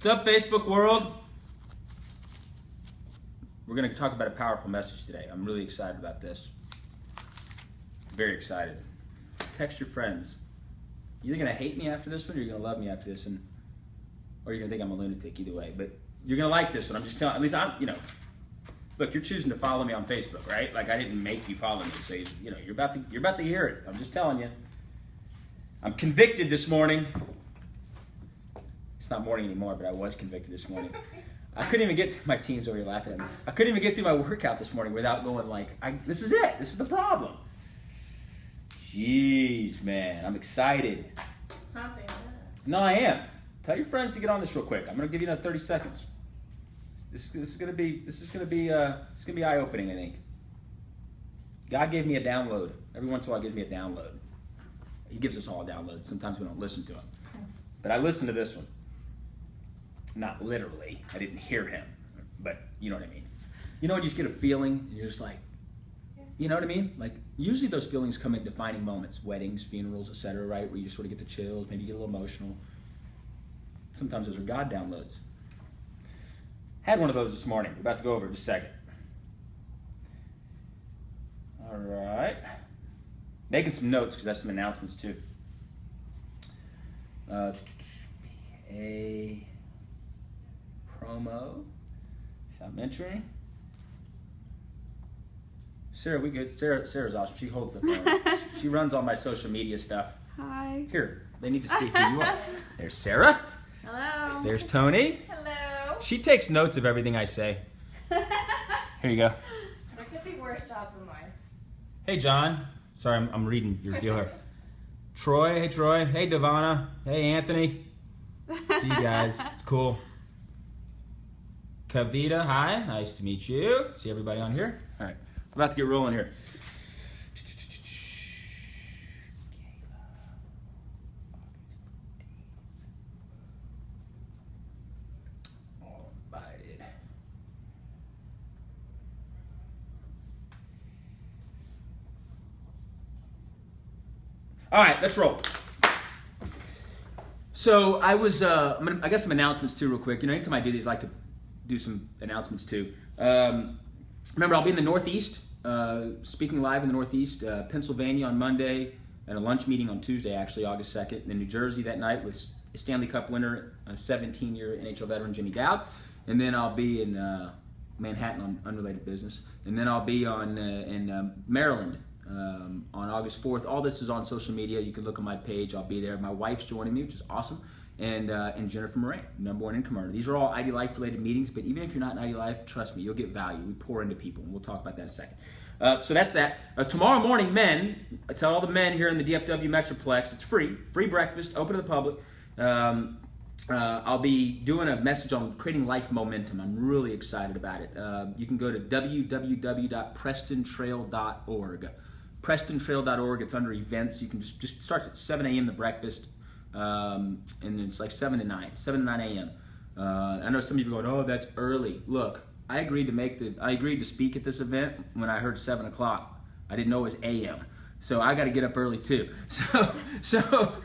What's up, Facebook world? We're going to talk about a powerful message today. I'm really excited about this. Very excited. Text your friends. You're going to hate me after this one, or you're going to love me after this one, or you're going to think I'm a lunatic. Either way, but you're going to like this one. I'm just telling. At least I'm. Look, you're choosing to follow me on Facebook, right? Like I didn't make you follow me, so you're about to hear it. I'm just telling you. I'm convicted this morning. It's not morning anymore, but I was convicted this morning. I couldn't even get, my team's over here laughing at me. I couldn't even get through my workout this morning without going like, this is it. This is the problem. Jeez, man, I'm excited. No, I am. Tell your friends to get on this real quick. I'm gonna give you another 30 seconds. This is gonna be eye-opening, I think. God gave me a download. Every once in a while, He gives me a download. He gives us all a download. Sometimes we don't listen to Him, but I listened to this one. Not literally. I didn't hear Him, but you know what I mean. You know when you just get a feeling, and you're just like, you know what I mean? Like usually those feelings come at defining moments, weddings, funerals, etc. Right, where you just sort of get the chills, maybe you get a little emotional. Sometimes those are God downloads. Had one of those this morning. We're about to go over it in just a second. All right. Making some notes because that's some announcements too. A promo. Stop mentoring. Sarah, we good? Sarah's awesome. She holds the phone. She runs all my social media stuff. Hi. Here, they need to see who you are. There's Sarah. Hello. There's Tony. Hello. She takes notes of everything I say. Here you go. There could be worse jobs in life. Hey, John. Sorry, I'm reading your deal here. Troy. Hey, Troy. Hey, Devonna. Hey, Anthony. See you guys. It's cool. Kavita. Hi. Nice to meet you. See everybody on here? All right. We're about to get rolling here. All right, let's roll. So I got some announcements too real quick. Anytime I do these, I like to do some announcements too. Remember, I'll be in the Northeast, speaking live in the Northeast, Pennsylvania on Monday, and a lunch meeting on Tuesday, actually, August 2nd. In New Jersey that night with Stanley Cup winner, 17-year NHL veteran Jimmy Dowd. And then I'll be in Manhattan on unrelated business. And then I'll be in Maryland on August 4th. All this is on social media. You can look on my page. I'll be there. My wife's joining me, which is awesome. And Jennifer Moran, #1 in Commercial. These are all ID Life related meetings, but even if you're not in ID Life, trust me, you'll get value. We pour into people, and we'll talk about that in a second. So that's that. Tomorrow morning, men, I tell all the men here in the DFW Metroplex, it's free breakfast, open to the public. I'll be doing a message on creating life momentum. I'm really excited about it. You can go to www.prestontrail.org. PrestonTrail.org. It's under events. You can just starts at 7 a.m. the breakfast, and then it's like 7 to 9 a.m. I know some of you are going, oh, that's early. Look, I agreed to speak at this event when I heard 7 o'clock. I didn't know it was a.m. So I got to get up early too. So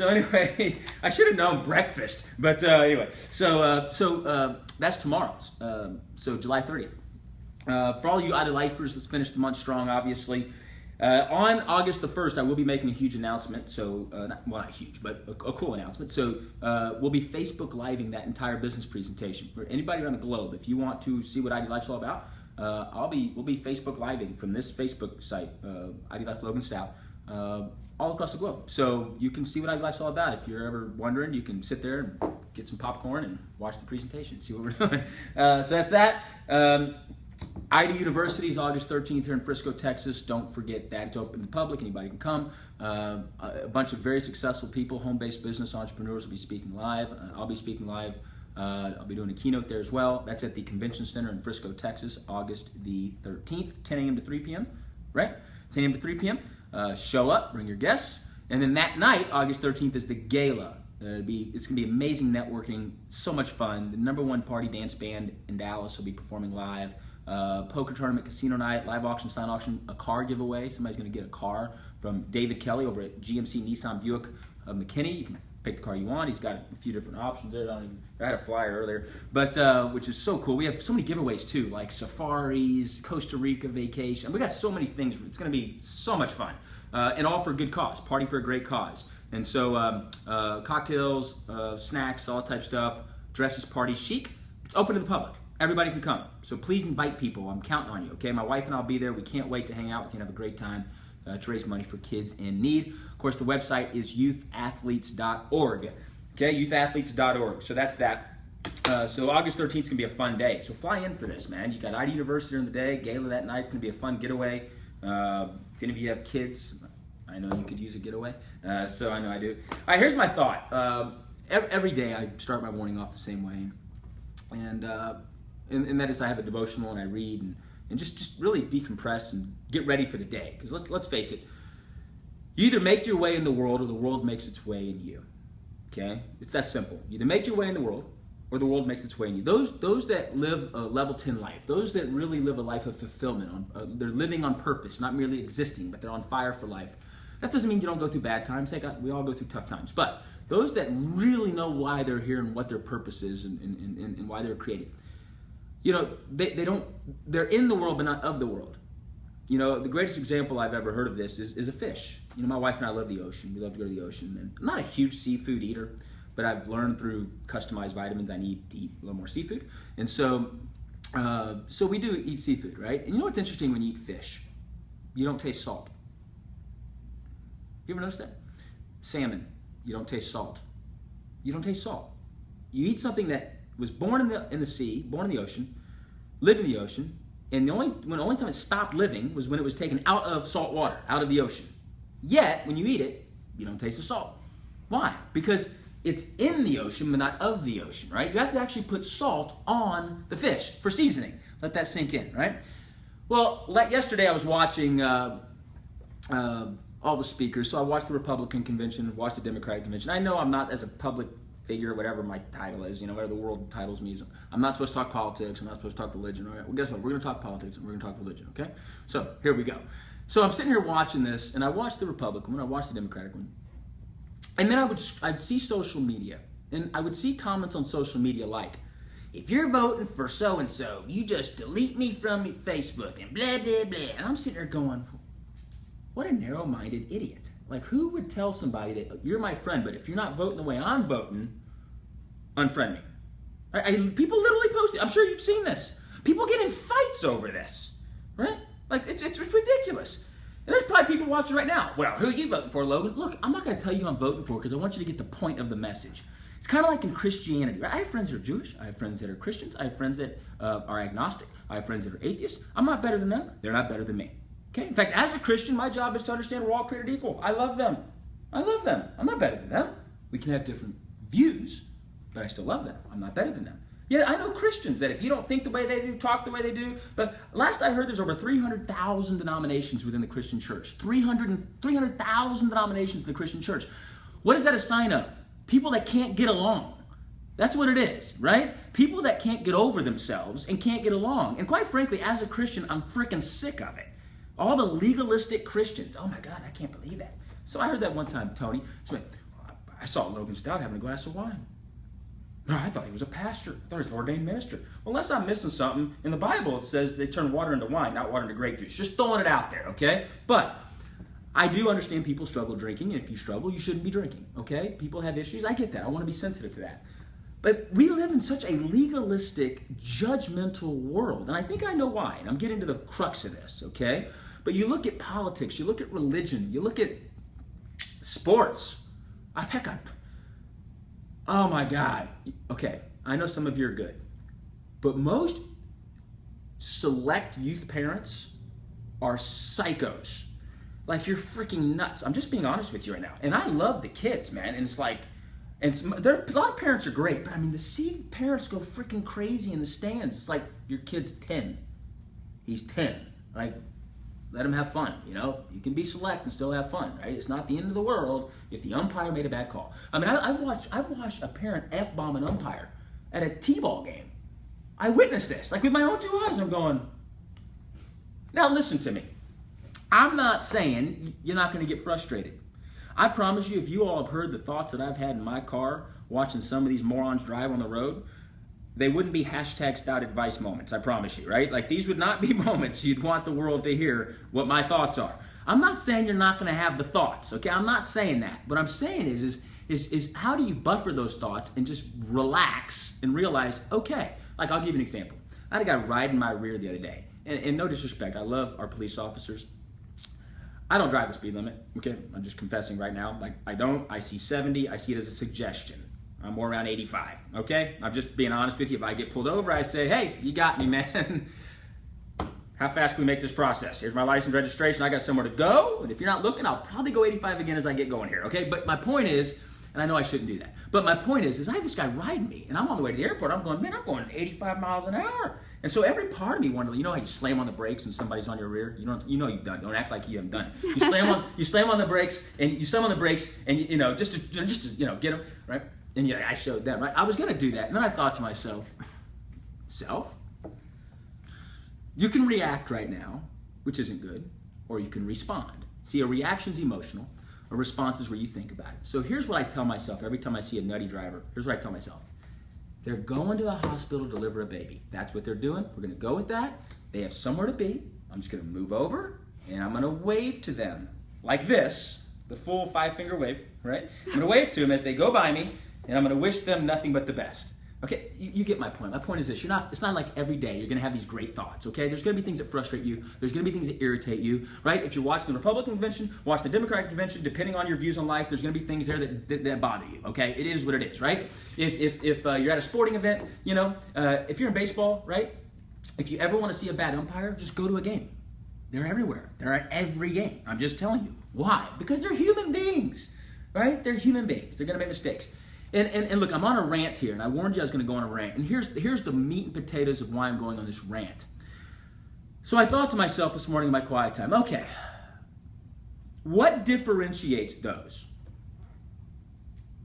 anyway, I should have known breakfast. But anyway, so that's tomorrow. So July 30th. For all you out-of-lifers, let's finish the month strong, obviously. On August the 1st, I will be making a huge announcement. So, not huge, but a cool announcement. So, we'll be Facebook Living that entire business presentation. For anybody around the globe, if you want to see what ID Life's all about, we'll be Facebook Living from this Facebook site, ID Life Logan Stout, all across the globe. So, you can see what ID Life's all about. If you're ever wondering, you can sit there and get some popcorn and watch the presentation, see what we're doing. So, that's that. ID University is August 13th here in Frisco, Texas. Don't forget that. It's open to the public. Anybody can come. A bunch of very successful people, home-based business entrepreneurs will be speaking live. I'll be speaking live. I'll be doing a keynote there as well. That's at the Convention Center in Frisco, Texas, August the 13th, 10 a.m. to 3 p.m., right? 10 a.m. to 3 p.m. Show up, bring your guests. And then that night, August 13th, is the gala. It's going to be amazing networking, so much fun. The #1 party dance band in Dallas will be performing live. Poker tournament, casino night, live auction, silent auction, a car giveaway. Somebody's going to get a car from David Kelly over at GMC Nissan Buick of McKinney. You can pick the car you want. He's got a few different options there. I had a flyer earlier, but which is so cool. We have so many giveaways too, like safaris, Costa Rica vacation. We got so many things. It's going to be so much fun, and all for a good cause. Party for a great cause. And so cocktails, snacks, all that type of stuff. Dresses, parties, chic. It's open to the public. Everybody can come. So please invite people. I'm counting on you. Okay, my wife and I'll be there. We can't wait to hang out with you and have a great time. To raise money for kids in need. Of course, the website is youthathletes.org. Okay, youthathletes.org. So that's that. So August 13th is going to be a fun day. So fly in for this, man. You got ID University during the day, gala that night. It's going to be a fun getaway. If any of you have kids, I know you could use a getaway. So I know I do. All right, here's my thought. Every day I start my morning off the same way. And that is I have a devotional and I read and just really decompress and get ready for the day. Because let's face it, you either make your way in the world or the world makes its way in you. Okay? It's that simple. You either make your way in the world or the world makes its way in you. Those that live a level 10 life, those that really live a life of fulfillment, they're living on purpose, not merely existing, but they're on fire for life. That doesn't mean you don't go through bad times. We all go through tough times. But those that really know why they're here and what their purpose is and why they're created, they're in the world but not of the world. The greatest example I've ever heard of this is a fish. My wife and I love the ocean. We love to go to the ocean. And I'm not a huge seafood eater, but I've learned through customized vitamins I need to eat a little more seafood. And so we do eat seafood, right? And you know what's interesting when you eat fish? You don't taste salt. You ever notice that? Salmon, you don't taste salt. You don't taste salt. You eat something that was born in the sea, born in the ocean, lived in the ocean, and the only time it stopped living was when it was taken out of salt water, out of the ocean. Yet, when you eat it, you don't taste the salt. Why? Because it's in the ocean, but not of the ocean, right? You have to actually put salt on the fish for seasoning. Let that sink in, right? Well, like yesterday I was watching all the speakers. So I watched the Republican convention, watched the Democratic convention. I know I'm not, as a public figure, whatever my title is, whatever the world titles me. I'm not supposed to talk politics. I'm not supposed to talk religion. All right. Well, guess what? We're going to talk politics and we're going to talk religion. Okay. So here we go. So I'm sitting here watching this, and I watched the Republican one, I watched the Democratic one, and then I'd see social media, and I would see comments on social media like, "If you're voting for so and so, you just delete me from Facebook and blah blah blah." And I'm sitting there going, what a narrow-minded idiot. Like, who would tell somebody that you're my friend, but if you're not voting the way I'm voting, unfriend me? People literally post it. I'm sure you've seen this. People get in fights over this, right? Like, it's ridiculous. And there's probably people watching right now. Well, who are you voting for, Logan? Look, I'm not going to tell you who I'm voting for because I want you to get the point of the message. It's kind of like in Christianity, right? I have friends that are Jewish. I have friends that are Christians. I have friends that are agnostic. I have friends that are atheists. I'm not better than them. They're not better than me. Okay? In fact, as a Christian, my job is to understand we're all created equal. I love them. I'm not better than them. We can have different views, but I still love them. I'm not better than them. Yeah, I know Christians that if you don't think the way they do, talk the way they do, but last I heard there's over 300,000 denominations within the Christian church. 300,000 denominations in the Christian church. What is that a sign of? People that can't get along. That's what it is, right? People that can't get over themselves and can't get along. And quite frankly, as a Christian, I'm freaking sick of it. All the legalistic Christians. Oh my God, I can't believe that. So I heard that one time, Tony. So I saw Logan Stout having a glass of wine. No, I thought he was a pastor. I thought he was an ordained minister. Well, unless I'm missing something, in the Bible it says they turn water into wine, not water into grape juice. Just throwing it out there, okay? But I do understand people struggle drinking, and if you struggle, you shouldn't be drinking, okay? People have issues. I get that. I want to be sensitive to that. But we live in such a legalistic, judgmental world, and I think I know why, and I'm getting to the crux of this, okay? But you look at politics, you look at religion, you look at sports. Oh my God. Okay, I know some of you are good, but most select youth parents are psychos. Like, you're freaking nuts. I'm just being honest with you right now. And I love the kids, man. And it's like, a lot of parents are great, but I mean, to see parents go freaking crazy in the stands, it's like, your kid's 10. He's 10. Like, let him have fun, You can be select and still have fun, right? It's not the end of the world if the umpire made a bad call. I mean, I've watched a parent F-bomb an umpire at a T-ball game. I witnessed this, like with my own two eyes. I'm going, now listen to me. I'm not saying you're not going to get frustrated. I promise you, if you all have heard the thoughts that I've had in my car watching some of these morons drive on the road, they wouldn't be hashtag Stout advice moments, I promise you, right? Like, these would not be moments you'd want the world to hear what my thoughts are. I'm not saying you're not going to have the thoughts, okay? I'm not saying that. What I'm saying is how do you buffer those thoughts and just relax and realize, okay, like, I'll give you an example. I had a guy ride in my rear the other day, and no disrespect, I love our police officers. I don't drive the speed limit, okay? I'm just confessing right now. Like, I don't. I see 70. I see it as a suggestion. I'm more around 85, okay? I'm just being honest with you. If I get pulled over, I say, hey, you got me, man. How fast can we make this process? Here's my license registration. I got somewhere to go. And if you're not looking, I'll probably go 85 again as I get going here, okay? But my point is, and I know I shouldn't do that, but my point is I had this guy riding me, and I'm on the way to the airport. I'm going, man, I'm going 85 miles an hour. And so every part of me wanted, you know how you slam on the brakes when somebody's on your rear? You know you've done it. Don't act like you haven't done it. You slam on the brakes, and you know, just to get them, right? And yeah, I showed them, right? I was gonna do that, and then I thought to myself, you can react right now, which isn't good, or you can respond. See, a reaction's emotional, a response is where you think about it. So here's what I tell myself every time I see a nutty driver. Here's what I tell myself. They're going to the hospital to deliver a baby. That's what they're doing. We're gonna go with that. They have somewhere to be. I'm just gonna move over, and I'm gonna wave to them like this, the full 5-finger wave, right? I'm gonna wave to them as they go by me, and I'm gonna wish them nothing but the best. Okay, you get my point. My point is this, it's not like every day you're gonna have these great thoughts, okay? There's gonna be things that frustrate you. There's gonna be things that irritate you, right? If you're watching the Republican convention, watch the Democratic convention, depending on your views on life, there's gonna be things there that bother you, okay? It is what it is, right? If you're at a sporting event, if you're in baseball, right? If you ever wanna see a bad umpire, just go to a game. They're everywhere. They're at every game. I'm just telling you. Why? Because they're human beings, right? They're human beings. They're gonna make mistakes. And look, I'm on a rant here, and I warned you I was going to go on a rant. And here's the meat and potatoes of why I'm going on this rant. So I thought to myself this morning in my quiet time, okay, what differentiates those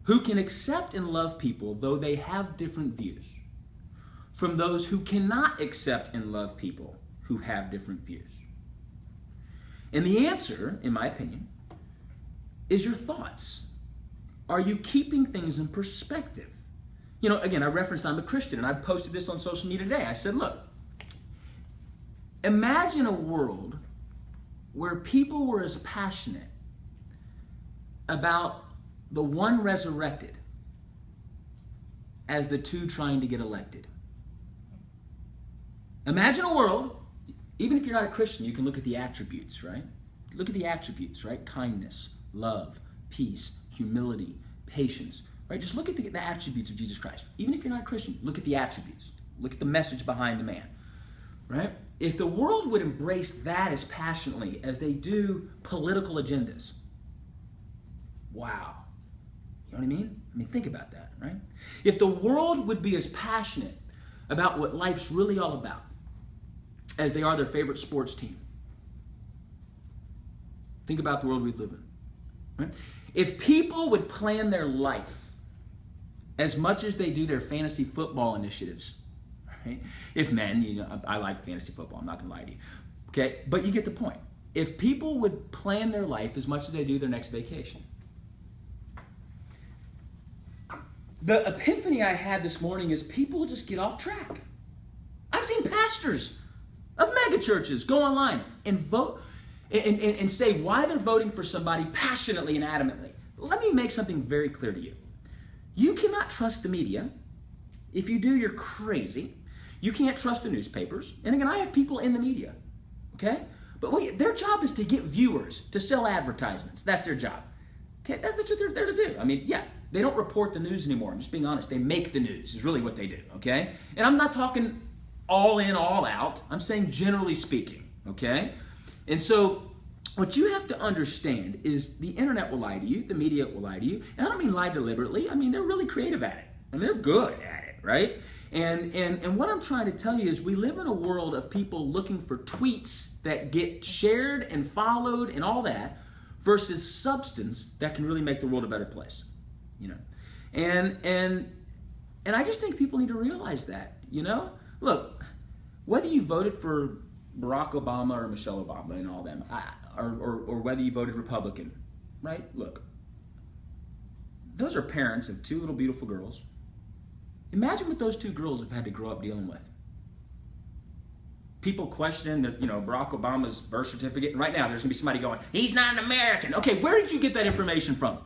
who can accept and love people though they have different views from those who cannot accept and love people who have different views? And the answer, in my opinion, is your thoughts. Are you keeping things in perspective? Again, I referenced I'm a Christian, and I posted this on social media today. I said, look, imagine a world where people were as passionate about the one resurrected as the two trying to get elected. Imagine a world, even if you're not a Christian, you can look at the attributes, right? Look at the attributes, right? Kindness, love, peace, humility, patience, right? Just look at the attributes of Jesus Christ. Even if you're not a Christian, look at the attributes. Look at the message behind the man, right? If the world would embrace that as passionately as they do political agendas, wow. You know what I mean? Think about that, right? If the world would be as passionate about what life's really all about as they are their favorite sports team, think about the world we live in, right? If people would plan their life as much as they do their fantasy football initiatives, right? If men, I like fantasy football, I'm not gonna lie to you, okay? But you get the point. If people would plan their life as much as they do their next vacation. The epiphany I had this morning is people just get off track. I've seen pastors of mega churches go online and vote and say why they're voting for somebody passionately and adamantly. Let me make something very clear to you. You cannot trust the media. If you do, you're crazy. You can't trust the newspapers. And again, I have people in the media, okay? But their job is to get viewers, to sell advertisements. That's their job. Okay, that's what they're there to do. They don't report the news anymore. I'm just being honest. They make the news is really what they do, okay? And I'm not talking all in, all out. I'm saying generally speaking, okay? And so what you have to understand is the internet will lie to you, the media will lie to you, and I don't mean lie deliberately. They're really creative at it. They're good at it, right? And what I'm trying to tell you is we live in a world of people looking for tweets that get shared and followed and all that versus substance that can really make the world a better place, And I just think people need to realize that, Look, whether you voted for Barack Obama or Michelle Obama and all them, or whether you voted Republican, right? Look, those are parents of two little beautiful girls. Imagine what those two girls have had to grow up dealing with. People question that, Barack Obama's birth certificate. And right now, there's going to be somebody going, he's not an American. Okay, where did you get that information from?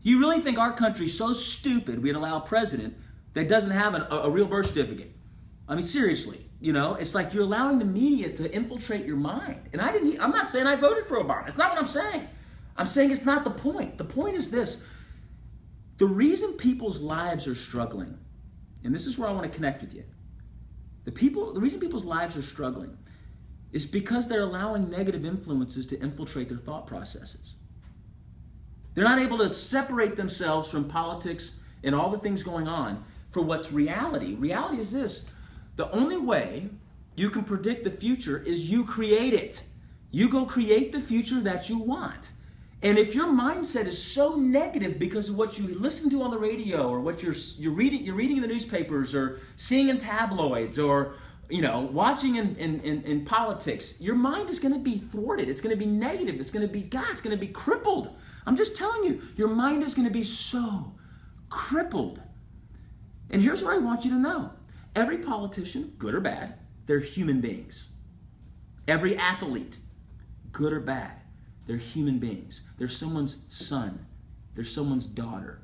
You really think our country's so stupid we'd allow a president that doesn't have a real birth certificate? I mean, seriously, it's like you're allowing the media to infiltrate your mind. And I'm not saying I voted for Obama. It's not what I'm saying. I'm saying it's not the point. The point is this. The reason people's lives are struggling, and this is where I want to connect with you. The reason people's lives are struggling is because they're allowing negative influences to infiltrate their thought processes. They're not able to separate themselves from politics and all the things going on for what's reality. Reality is this. The only way you can predict the future is you create it. You go create the future that you want. And if your mindset is so negative because of what you listen to on the radio or what you're reading in the newspapers or seeing in tabloids or watching in politics, your mind is going to be thwarted. It's going to be negative. It's going to be crippled. I'm just telling you, your mind is going to be so crippled. And here's what I want you to know. Every politician, good or bad, they're human beings. Every athlete, good or bad, they're human beings. They're someone's son. They're someone's daughter.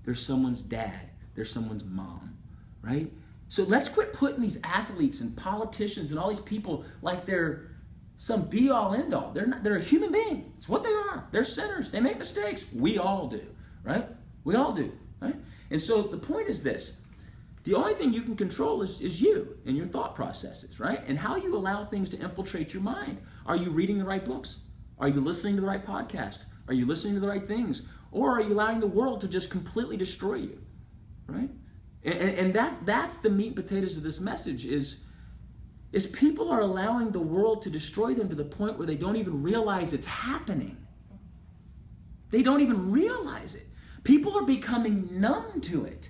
They're someone's dad. They're someone's mom, right? So let's quit putting these athletes and politicians and all these people like they're some be-all, end-all. They're a human being. It's what they are. They're sinners. They make mistakes. We all do, right? We all do, right? And so the point is this. The only thing you can control is you and your thought processes, right? And how you allow things to infiltrate your mind. Are you reading the right books? Are you listening to the right podcast? Are you listening to the right things? Or are you allowing the world to just completely destroy you, right? And that's the meat and potatoes of this message is people are allowing the world to destroy them to the point where they don't even realize it's happening. They don't even realize it. People are becoming numb to it.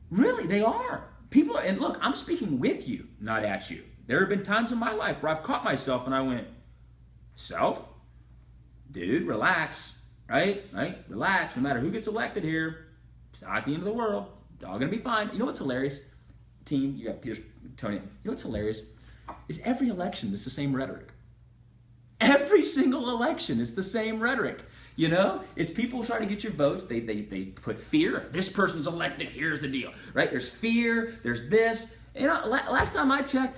Really, they are. People are, and look, I'm speaking with you, not at you. There have been times in my life where I've caught myself and I went, self? Dude, relax, right? Relax. No matter who gets elected here, it's not the end of the world. It's all going to be fine. You know what's hilarious? Team, you got Peter, Tony. You know what's hilarious? Is every election, it's the same rhetoric. Every single election, it's the same rhetoric. It's people trying to get your votes. They put fear. If this person's elected, here's the deal, right? There's fear. There's this. Last time I checked,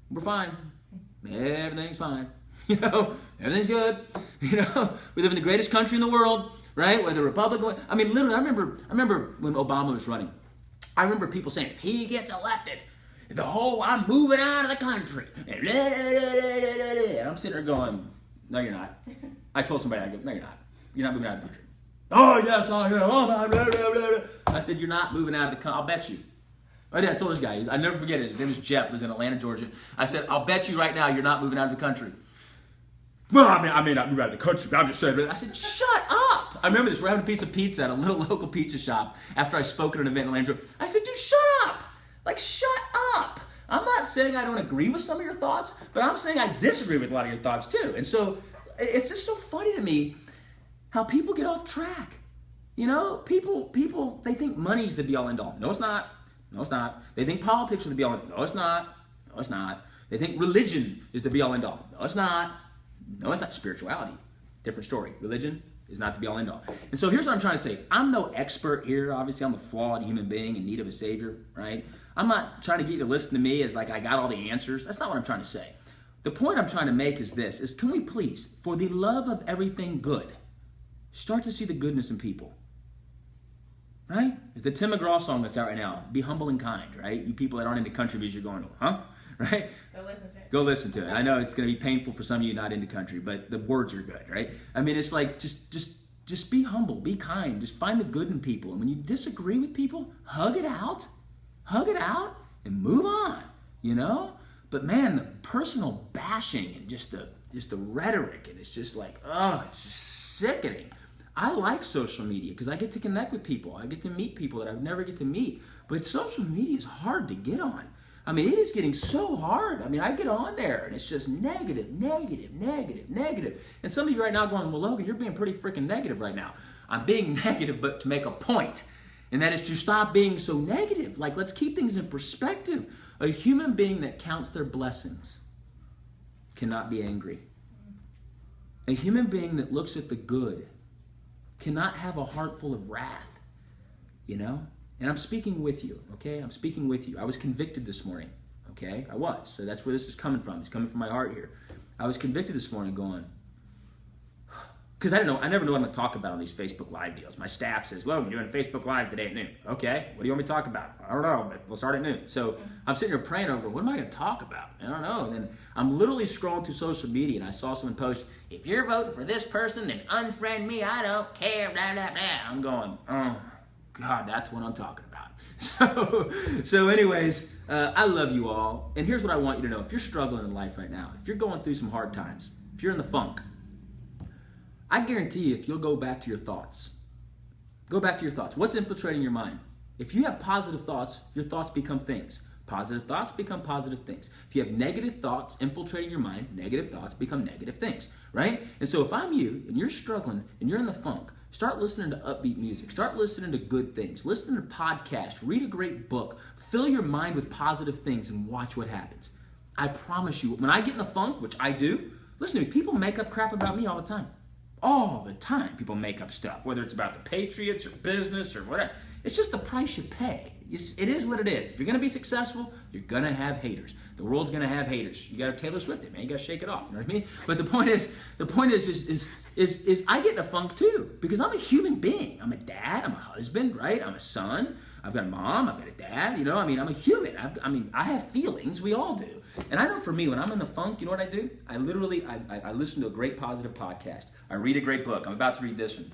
we're fine. Everything's fine. Everything's good. We live in the greatest country in the world, right? Whether Republican, literally, I remember when Obama was running. I remember people saying, if he gets elected, I'm moving out of the country. And I'm sitting there going, no, you're not. I told somebody, no, you're not. You're not moving out of the country. Oh, yes, I am. Oh, blah, blah, blah, blah. I said, you're not moving out of the country. I'll bet you. I told this guy, I never forget it. His name was Jeff. He was in Atlanta, Georgia. I said, I'll bet you right now you're not moving out of the country. Well, I may not move out of the country, but I'm just saying. I said, shut up. I remember this. We're having a piece of pizza at a little local pizza shop after I spoke at an event in Atlanta. I said, dude, shut up. Shut up. I'm not saying I don't agree with some of your thoughts, but I'm saying I disagree with a lot of your thoughts too. And so it's just so funny to me how people get off track. People, they think money's the be-all, end-all. No, it's not. No, it's not. They think politics are the be-all, end-all. No, it's not. No, it's not. They think religion is the be-all, end-all. No, it's not. No, it's not. Spirituality. Different story. Religion is not the be-all, end-all. And so here's what I'm trying to say. I'm no expert here. Obviously, I'm a flawed human being in need of a savior, right? I'm not trying to get you to listen to me as like I got all the answers. That's not what I'm trying to say. The point I'm trying to make is this, is can we please, for the love of everything good, start to see the goodness in people, right? It's the Tim McGraw song that's out right now, Be Humble and Kind, right? You people that aren't into country music, you're going, huh? Right? Go listen to it. Go listen to it. I know it's going to be painful for some of you not into country, but the words are good, right? It's like just be humble, be kind, just find the good in people. And when you disagree with people, hug it out, and move on, But man, the personal bashing and just the rhetoric, and it's just like, it's just sickening. I like social media because I get to connect with people. I get to meet people that I would never get to meet. But social media is hard to get on. It is getting so hard. I get on there and it's just negative. And some of you right now going, well, Logan, you're being pretty freaking negative right now. I'm being negative, but to make a point. And that is to stop being so negative. Like, let's keep things in perspective. A human being that counts their blessings cannot be angry. A human being that looks at the good cannot have a heart full of wrath, you know? And I'm speaking with you, okay? I'm speaking with you. I was convicted this morning, okay? I was. So that's where this is coming from. It's coming from my heart here. I was convicted this morning going, because I never know what I'm going to talk about on these Facebook Live deals. My staff says, Logan, you're doing Facebook Live today at noon. Okay, what do you want me to talk about? I don't know, but we'll start at noon. So I'm sitting here praying over, what am I going to talk about? I don't know. And then I'm literally scrolling through social media, and I saw someone post, if you're voting for this person, then unfriend me, I don't care, blah, blah, blah. I'm going, oh, God, that's what I'm talking about. So anyways, I love you all. And here's what I want you to know. If you're struggling in life right now, if you're going through some hard times, if you're in the funk, I guarantee you, if you'll go back to your thoughts, what's infiltrating your mind? If you have positive thoughts, your thoughts become things. Positive thoughts become positive things. If you have negative thoughts infiltrating your mind, negative thoughts become negative things, right? And so if I'm you and you're struggling and you're in the funk, start listening to upbeat music. Start listening to good things. Listen to podcasts. Read a great book. Fill your mind with positive things and watch what happens. I promise you, when I get in the funk, which I do, listen to me, people make up crap about me all the time. All the time people make up stuff, whether it's about the Patriots or business or whatever. It's just the price you pay. It is what it is. If you're going to be successful, you're going to have haters. The world's going to have haters. You got to Taylor Swift it, man. You got to shake it off. You know what I mean? But the point is I get in a funk too, because I'm a human being. I'm a dad. I'm a husband, right? I'm a son. I've got a mom. I've got a dad. You know, I mean, I'm a human. I have feelings. We all do. And I know for me, when I'm in the funk, you know what I do? I listen to a great positive podcast. I read a great book. I'm about to read this one.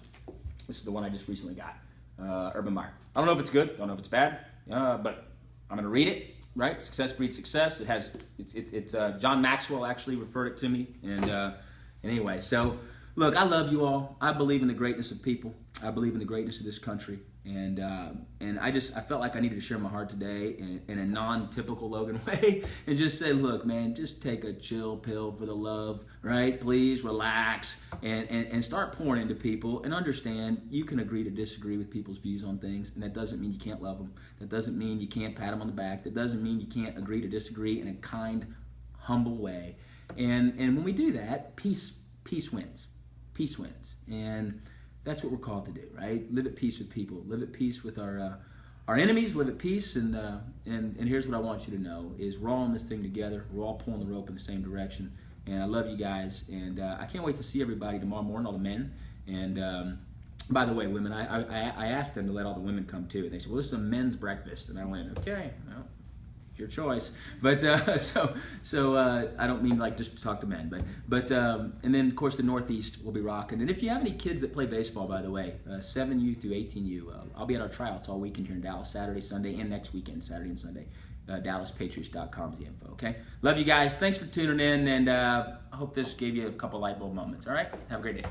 This is the one I just recently got. Urban Meyer. I don't know if it's good. I don't know if it's bad. But I'm going to read it. Right? Success breeds success. It's John Maxwell actually referred it to me. And anyway, so look, I love you all. I believe in the greatness of people. I believe in the greatness of this country. And I felt like I needed to share my heart today in a non-typical Logan way and just say, look, man, just take a chill pill for the love, right? Please relax and start pouring into people and understand you can agree to disagree with people's views on things, and that doesn't mean you can't love them. That doesn't mean you can't pat them on the back. That doesn't mean you can't agree to disagree in a kind, humble way. And when we do that, peace wins. Peace wins. And that's what we're called to do, right? Live at peace with people. Live at peace with our enemies. Live at peace. And here's what I want you to know is we're all in this thing together. We're all pulling the rope in the same direction. And I love you guys. And I can't wait to see everybody tomorrow morning, all the men. And by the way, women, I asked them to let all the women come too. And they said, well, this is a men's breakfast. And I went, okay, well, your choice. But so I don't mean like just to talk to men, but and then of course the Northeast will be rocking. And if you have any kids that play baseball, by the way, 7U through 18U, I'll be at our tryouts all weekend here in Dallas, Saturday, Sunday, and next weekend, Saturday and Sunday. DallasPatriots.com is the info. Okay, love you guys. Thanks for tuning in, and I hope this gave you a couple light bulb moments. All right, have a great day.